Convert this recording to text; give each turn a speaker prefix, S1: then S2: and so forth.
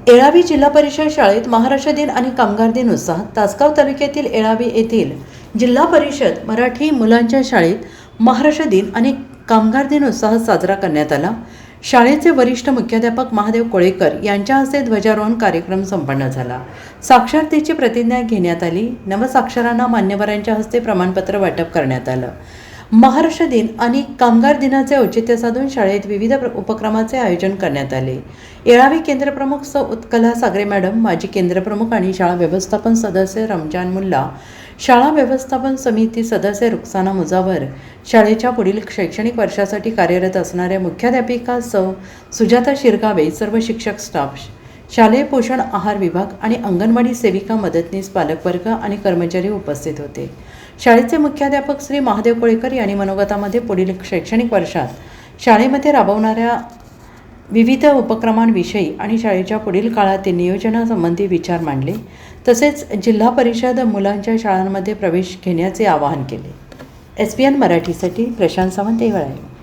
S1: येळावी जिल्हा परिषद शाळेत महाराष्ट्र दिन आणि कामगार दिन उत्साह. तासगाव तालुक्यातील येळावी येथील जिल्हा परिषद मराठी मुलांच्या शाळेत महाराष्ट्र दिन आणि कामगार दिन उत्साह साजरा करण्यात आला. शाळेचे वरिष्ठ मुख्याध्यापक महादेव कोळेकर यांच्या हस्ते ध्वजारोहण कार्यक्रम संपन्न झाला. साक्षरतेची प्रतिज्ञा घेण्यात आली. नवसाक्षरांना मान्यवरांच्या हस्ते प्रमाणपत्र वाटप करण्यात आलं. महाराष्ट्र दिन आणि कामगार दिनाचे औचित्य साधून शाळेत विविध उपक्रमाचे आयोजन करण्यात आले. येळावी केंद्रप्रमुख सौ उत्कला सागरे मॅडम, माजी केंद्रप्रमुख आणि शाळा व्यवस्थापन सदस्य रमजान मुल्ला, शाळा व्यवस्थापन समिती सदस्य रुखसाना मुजावर, शाळेच्या पुढील शैक्षणिक वर्षासाठी कार्यरत असणाऱ्या मुख्याध्यापिका सौ सुजाता शिरगावे, सर्व शिक्षक स्टाफ, शालेय पोषण आहार विभाग आणि अंगणवाडी सेविका, मदतनीस, पालकवर्ग आणि कर्मचारी उपस्थित होते. शाळेचे मुख्याध्यापक श्री महादेव कोळेकर यांनी मनोगतामध्ये पुढील शैक्षणिक वर्षात शाळेमध्ये राबवणाऱ्या विविध उपक्रमांविषयी आणि शाळेच्या पुढील काळातील नियोजनासंबंधी विचार मांडले. तसेच जिल्हा परिषद मुलांच्या शाळांमध्ये प्रवेश घेण्याचे आवाहन केले. SBN मराठीसाठी प्रशांत सावंत, येळावी.